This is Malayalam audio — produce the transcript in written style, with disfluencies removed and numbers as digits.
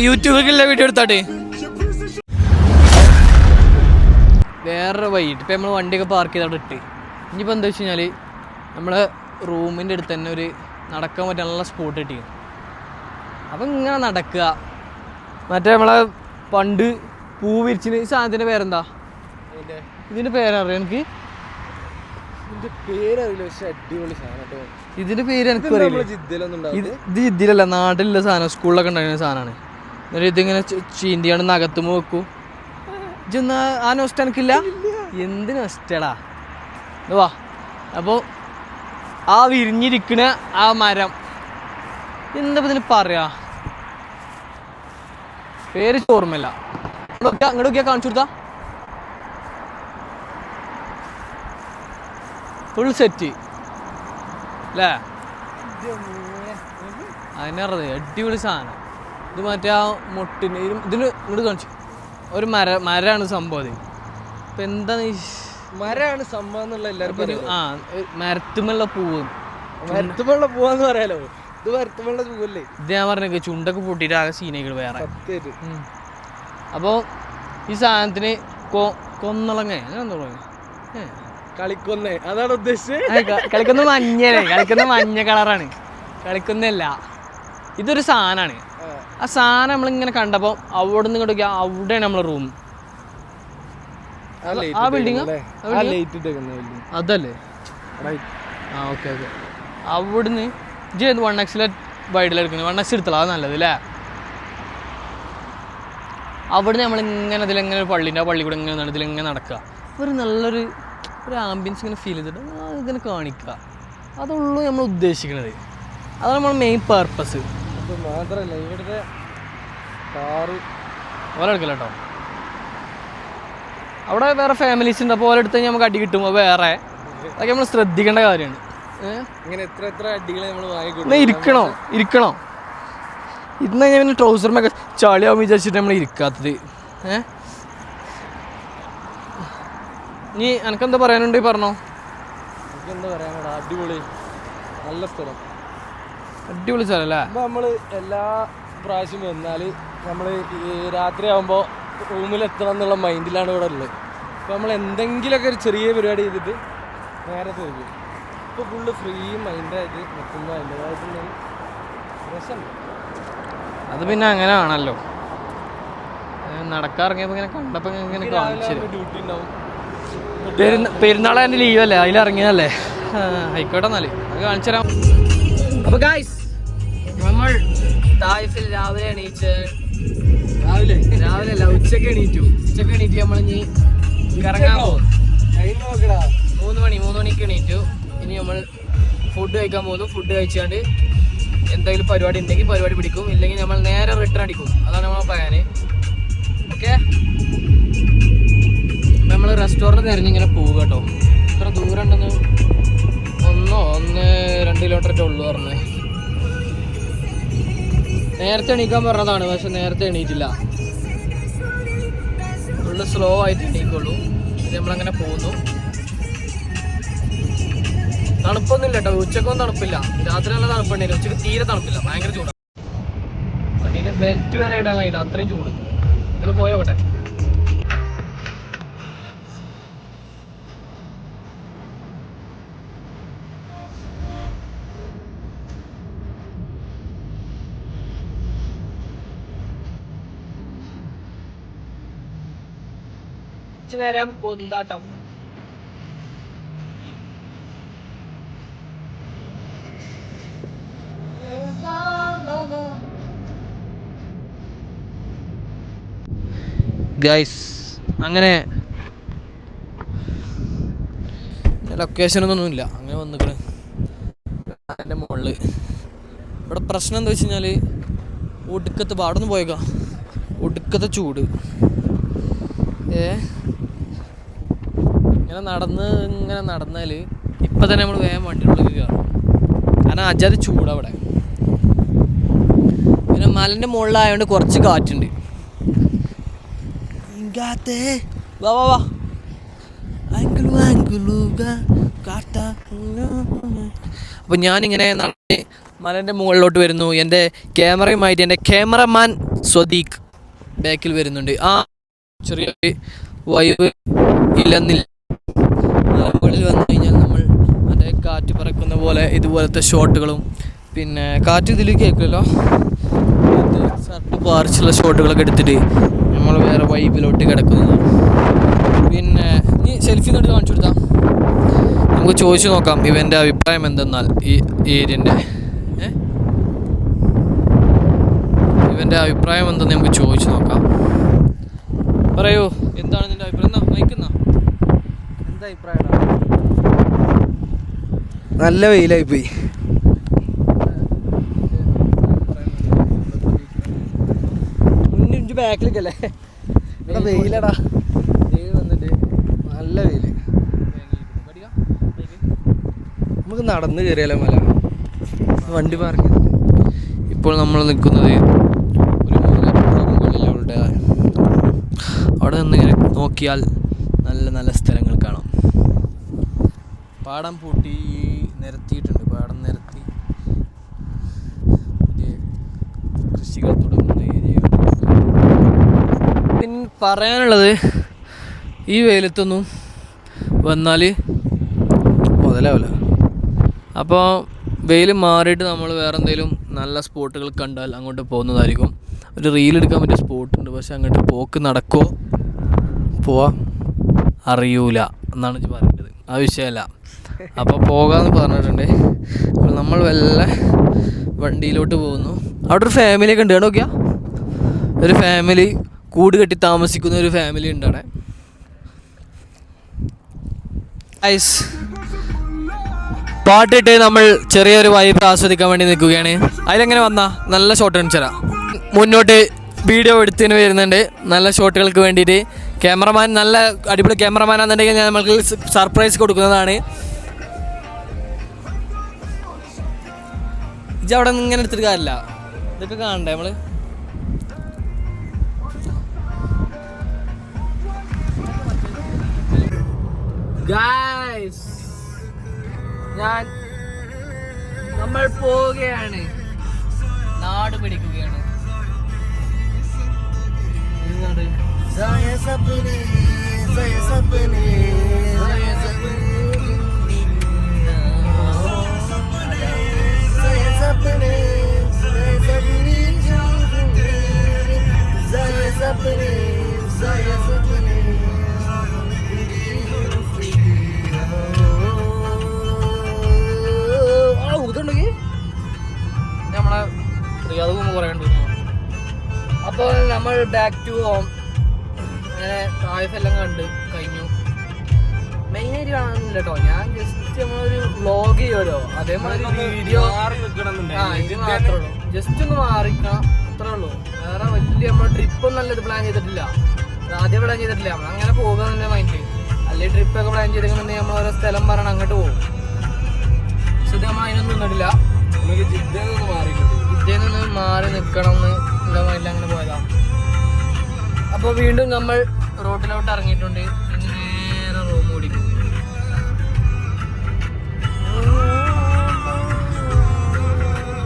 യൂട്യൂബിലുള്ള വീഡിയോ എടുത്തോട്ടെ. വേറെ വൈകിട്ട് ഇപ്പം നമ്മൾ വണ്ടിയൊക്കെ പാർക്ക് ചെയ്ത് അവിടെ ഇട്ട് ഇനിയിപ്പോൾ എന്താ വെച്ച് കഴിഞ്ഞാൽ നമ്മളെ റൂമിൻ്റെ അടുത്ത് തന്നെ ഒരു നടക്കാൻ പറ്റിയ നല്ല സ്പോട്ട് കിട്ടി. അപ്പം ഇങ്ങനെ നടക്കുക. മറ്റേ നമ്മളെ പണ്ട് പൂ വിരിച്ചിന് ഈ സാധനത്തിൻ്റെ പേരെന്താ? ഇതിൻ്റെ പേരറിയാം എനിക്ക്. ഇതിൻ്റെ പേര് എനിക്ക് അറിയില്ല. ഇത് ജിദ്ദിലല്ല, നാട്ടിലുള്ള സാധനം, സ്കൂളിലൊക്കെ ഉണ്ടായിരുന്ന സാധനമാണ്. എന്നിട്ട് ഇതിങ്ങനെ ചീന്തിയാണ് നകത്തുമ്പോൾ വെക്കൂ. ഇതൊന്നും ആ നൊസ്റ്റ എനിക്കില്ല. എന്ത് നൊസ്റ്റടാ വാ. അപ്പോൾ ആ വിരിഞ്ഞിരിക്കണ ആ മരം എന്താ ഇതിന് പറയാ, പേര് ഓർമ്മയില്ല. അങ്ങോട്ടൊക്കെയാ കാണിച്ചു കൊടുത്താ ഫുൾ സെറ്റ് അല്ലേ? അതിനറിയത് അടിപൊളി സാധനം. ഇത് മറ്റേ ആ മുട്ടിന് ഇതിന് ഇങ്ങോട്ട് കാണിച്ചു ഒരു മരമാണ് സംഭവം. അത് ഇപ്പം എന്താണ് മരമാണ് സംഭവം എന്നുള്ള എല്ലാവർക്കും. ആ മരത്തുമുള്ള പൂവ്, മരത്തുമുള്ള പൂവാന്ന് പറയാലോ. ഇത് മരത്തുമുള്ള പൂവല്ലേ? ഇത് ഞാൻ പറഞ്ഞ ചുണ്ടൊക്കെ പൊട്ടിയിട്ട് ആകെ സീനകൾ വേറെ. അപ്പോൾ ഈ സാധനത്തിന് കൊന്നളങ്ങ അങ്ങനെ എന്താ പറയുക, കളിക്കൊന്നേ അതാണ് ഉദ്ദേശിച്ചത്. കളിക്കുന്ന മഞ്ഞല്ലേ, കളിക്കുന്ന മഞ്ഞ കളറാണ്, കളിക്കുന്നല്ല. ഇതൊരു സാധനമാണ്. ആ സാധനം നമ്മളിങ്ങനെ കണ്ടപ്പോൾ അവിടെ നിന്ന് ഇങ്ങോട്ട് അവിടെയാണ് നമ്മളെ റൂം. ആ ബിൽഡിങ് അതല്ലേ? ആ ഓക്കെ ഓക്കെ. അവിടുന്ന് ഇജ്ജ് 1x വൈഡിലെടുക്കുന്നത് 1x എടുത്തല്ലോ, അത് നല്ലത് അല്ലേ? അവിടുന്ന് നമ്മളിങ്ങനെ ഇതിലെങ്ങനെ പള്ളിൻ്റെ ആ പള്ളി കൂടെ ഇങ്ങനെ ഇതിലിങ്ങനെ നടക്കുക. ഒരു നല്ലൊരു ആംബിയൻസ് ഇങ്ങനെ ഫീൽ ചെയ്തിട്ട് ഇങ്ങനെ കാണിക്കുക. അതുള്ളൂ നമ്മൾ ഉദ്ദേശിക്കുന്നത്. അതാണ് നമ്മുടെ മെയിൻ പർപ്പസ്. മാത്രമല്ല ഇവിടുത്തെ കാറ് ഓലെ എടുക്കില്ല കേട്ടോ. അവിടെ വേറെ ഫാമിലീസ് ഉണ്ട്, അപ്പോൾ ഓലെ എടുത്ത് കഴിഞ്ഞാൽ നമുക്ക് അടി കിട്ടുമ്പോൾ വേറെ അതൊക്കെ നമ്മൾ ശ്രദ്ധിക്കേണ്ട കാര്യമാണ്. ഇങ്ങനെ എത്ര അടികൾ നമ്മൾ ഇരിക്കണോ ഇന്ന് ഞാൻ പിന്നെ ട്രൗസറിനൊക്കെ ചളിയാവും വിചാരിച്ചിട്ട് നമ്മൾ ഇരിക്കാത്തത്. നീ എനിക്കെന്താ പറയാനുണ്ട് പറഞ്ഞോ. എനിക്കെന്താ പറയാനാടാ, അടിപൊളി നല്ല സ്ഥലം, അടിപൊളി സ്ഥലം അല്ലേ? അപ്പോൾ നമ്മൾ എല്ലാ പ്രാവശ്യം വന്നാൽ നമ്മൾ രാത്രി ആകുമ്പോൾ റൂമിലെത്തണം എന്നുള്ള മൈൻഡിലാണ് ഇവിടെ ഉള്ളത്. അപ്പോൾ നമ്മൾ എന്തെങ്കിലുമൊക്കെ ഒരു ചെറിയ പരിപാടി ചെയ്തിട്ട് നേരെ തീർക്കും. ഇപ്പോൾ ഫുള്ള് ഫ്രീ മൈൻഡായിട്ട് നിൽക്കുമ്പോൾ അതിൻ്റെതായിട്ടുള്ള രസമുണ്ട്. അത് പിന്നെ അങ്ങനെ ആണല്ലോ. നടക്കാറിങ്ങിയപ്പോൾ ഇങ്ങനെ കണ്ടപ്പോൾ ഇങ്ങനെ കാണിച്ചു. ഡ്യൂട്ടി ഉണ്ടാവും. പെരുന്നാളെ ലീവല്ലേ, അതിലിറങ്ങിയതല്ലേ? ആയിക്കോട്ടെ എന്നാല് അത് കാണിച്ചു തരാം. അപ്പൊ ഗായ്സ് നമ്മൾ തായ്ഫിൽ രാവിലെ എണീച്ച് രാവിലെ അല്ല ഉച്ചക്ക് എണീറ്റു നമ്മളിനി കറങ്ങാൻ പോകും. 3 മണിക്ക് എണീറ്റു. ഇനി നമ്മൾ ഫുഡ് കഴിക്കാൻ പോകുന്നു. ഫുഡ് കഴിച്ചാണ്ട് എന്തെങ്കിലും പരിപാടി ഉണ്ടെങ്കിൽ പരിപാടി പിടിക്കും, ഇല്ലെങ്കിൽ നമ്മൾ നേരെ റിട്ടേൺ അടിക്കും. അതാണ് നമ്മളെ പ്ലാന്. ഓക്കെ, നമ്മൾ റെസ്റ്റോറൻറ്റ് തിരഞ്ഞിങ്ങനെ പോവുക കേട്ടോ. ഇത്ര ദൂരം ഉണ്ടെന്ന് 1-2 കിലോമീറ്റർ ഉള്ളു പറഞ്ഞത്. നേരത്തെ എണീക്കാൻ പറഞ്ഞതാണ്, പക്ഷെ നേരത്തെ എണീറ്റില്ല. ഫുള്ള് സ്ലോ ആയിട്ട് എണീക്കുള്ളൂ. ഇത് നമ്മളങ്ങനെ പോകുന്നു. തണുപ്പൊന്നുമില്ല കേട്ടോ, ഉച്ചക്കൊന്നും തണുപ്പില്ല. രാത്രി നല്ല തണുപ്പുണ്ടായിരുന്നു, ഉച്ചക്ക് തീരെ തണുപ്പില്ല, ഭയങ്കര ചൂടാണ്. വണ്ടീൻ്റെ ബെൽറ്റ് വരെ ഇടാൻ കഴിയില്ല, അത്രയും ചൂട്. ഇത് പോയോട്ടെ. നേരം പൊന്താട്ടം. ഗൈസ് അങ്ങനെ ലൊക്കേഷനൊന്നുമില്ല, അങ്ങനെ വന്നിക്കണ് എൻ്റെ മുകളിൽ. ഇവിടെ പ്രശ്നം എന്താ വെച്ച് കഴിഞ്ഞാൽ ഒടുക്കത്തെ പാടൊന്ന് പോയേക്കാം, ഒടുക്കത്തെ ചൂട്. ഇങ്ങനെ നടന്നാൽ ഇപ്പം തന്നെ നമ്മൾ വേഗം വണ്ടിയുടെ ഉള്ളിൽ കയറും. കാരണം അജാതി ചൂടവിടെ. പിന്നെ മലൻ്റെ മുകളിലായതുകൊണ്ട് കുറച്ച് കാറ്റുണ്ട്. വാ വാ വാ. അപ്പം ഞാനിങ്ങനെ നടന്ന് മലേൻ്റെ മുകളിലോട്ട് വരുന്നു. എൻ്റെ ക്യാമറയുമായിട്ട് എൻ്റെ ക്യാമറമാൻ സ്വദീഖ് ബാക്കിൽ വരുന്നുണ്ട്. ആ ചെറിയൊരു വൈബ് ഇല്ലെന്നില്ല. മുകളിൽ വന്നു കഴിഞ്ഞാൽ നമ്മൾ മറ്റേ കാറ്റ് പറക്കുന്ന പോലെ ഇതുപോലത്തെ ഷോട്ടുകളും പിന്നെ കാറ്റ് ഇതിൽ കേൾക്കുമല്ലോ, സർട്ട് പാറിച്ചുള്ള ഷോട്ടുകളൊക്കെ എടുത്തിട്ട് നമ്മൾ വേറെ വൈബിലോട്ട് കിടക്കുന്നതാണ്. പിന്നെ നീ സെൽഫി നോട്ട് കാണിച്ചു കൊടുത്താൽ നമുക്ക് ചോദിച്ചു നോക്കാം ഇവൻ്റെ അഭിപ്രായം എന്തെന്നാൽ ഈ ഏരിയൻ്റെ ഇവൻ്റെ അഭിപ്രായം എന്തെന്ന് നമുക്ക് ചോദിച്ചു നോക്കാം. പറയൂ, എന്താണ് നിൻ്റെ അഭിപ്രായം? നയിക്കുന്ന എന്താ അഭിപ്രായം? നല്ല വെയിലായിപ്പോയി. മുന്നിഞ്ച് ബാക്കിലേക്കല്ലേ ഇവിടെ വെയിലടാ, വെയിൽ വന്നിട്ട് നല്ല വെയിൽ. നമുക്ക് നടന്ന് കയറിയാലോ മല? വണ്ടി പാർക്ക്. ഇപ്പോൾ നമ്മൾ നിൽക്കുന്നത് ഒരു മുകളിലൂടെ. അവിടെ നിന്ന് ഇങ്ങനെ നോക്കിയാൽ നല്ല നല്ല സ്ഥലങ്ങൾ കാണാം. പാടം പൂട്ടി നിരത്തിയിട്ടുണ്ട്. പാടം നിരത്തി പുതിയ കൃഷികൾ തുടങ്ങുന്ന ഏരിയയാണ്. പിന്നെ പറയാനുള്ളത്, ഈ വെയിലത്തൊന്നും വന്നാൽ മുതലാവില്ല. അപ്പോൾ വെയിൽ മാറിയിട്ട് നമ്മൾ വേറെ എന്തെങ്കിലും നല്ല സ്പോട്ടുകൾ കണ്ടാൽ അങ്ങോട്ട് പോകുന്നതായിരിക്കും. ഒരു റീലെടുക്കാൻ പറ്റിയ സ്പോട്ടുണ്ട്, പക്ഷെ അങ്ങോട്ട് പോക്ക് നടക്കുമോ അറിയൂല എന്നാണ് ഞാൻ പറയേണ്ടത്. ആ വിഷയമല്ല. അപ്പോൾ പോകാമെന്ന് പറഞ്ഞിട്ടുണ്ട്. അപ്പോൾ നമ്മൾ വല്ല വണ്ടിയിലോട്ട് പോകുന്നു. അവിടെ ഒരു ഫാമിലിയൊക്കെ ഉണ്ട്. നോക്കിയാൽ ഒരു ഫാമിലി കൂട് കെട്ടി താമസിക്കുന്ന ഒരു ഫാമിലി ഉണ്ട് അവിടെ. ഐസ് പാട്ടിട്ട് നമ്മൾ ചെറിയൊരു വൈബ് ആസ്വദിക്കാൻ വേണ്ടി നിൽക്കുകയാണ്. അതിലെങ്ങനെ വന്നാ നല്ല ഷോട്ട് കാണിച്ചരാ. മുന്നോട്ട് വീഡിയോ എടുത്തിന് വരുന്നുണ്ട് നല്ല ഷോട്ടുകൾക്ക് വേണ്ടിയിട്ട്. ക്യാമറമാൻ നല്ല അടിപൊളി ക്യാമറമാനാണെന്നുണ്ടെങ്കിൽ ഞാൻ നമ്മൾക്ക് സർപ്രൈസ് കൊടുക്കുന്നതാണ്. ഇജ്ജ് അവിടെ നിന്ന് ഇങ്ങനെ എടുത്തിട്ട് കാര്യമില്ല, ഇതൊക്കെ കാണണ്ടേ നമ്മൾ. ഗായ്സ്, നമ്മൾ പോവുകയാണ്, നാട് പിടിക്കുകയാണ്. നമ്മളെ റിയാദ് പറയണ്ട. അപ്പോൾ നമ്മൾ ബാക്ക് ടു ഹോം. അങ്ങനെ തായ്ഫെല്ലാം കണ്ട് കഴിഞ്ഞു. മെയിനായിട്ട് കാണുന്നില്ല കേട്ടോ, ഞാൻ ജസ്റ്റ് നമ്മളൊരു വ്ളോഗ് ചെയ്യുമല്ലോ, അതേമാതിരി വീഡിയോ ഇത് മാത്രമേ ഉള്ളൂ. ജസ്റ്റ് ഒന്ന് മാറിക്കണം, അത്രേ ഉള്ളൂ. വേറെ വലിയ നമ്മൾ ട്രിപ്പൊന്നും നല്ല ഇത് പ്ലാൻ ചെയ്തിട്ടില്ല. ആദ്യം പ്ലാൻ ചെയ്തിട്ടില്ല, നമ്മൾ അങ്ങനെ പോകുക തന്നെ മൈൻഡ്. അല്ലെങ്കിൽ ട്രിപ്പൊക്കെ പ്ലാൻ ചെയ്തിട്ടുണ്ടെങ്കിൽ നമ്മൾ ഓരോ സ്ഥലം പറയണം, അങ്ങോട്ട് പോകും. പക്ഷെ ഇത് നമ്മൾ അതിനൊന്നും നിന്നിട്ടില്ല. ജിദ്ദയിൽ നിന്ന് മാറി നിൽക്കണം എന്ന് ഉള്ള മൈൻഡിൽ അങ്ങനെ പോയതാണ്. അപ്പോൾ വീണ്ടും നമ്മൾ റോഡിലോട്ട് ഇറങ്ങിയിട്ടുണ്ട്.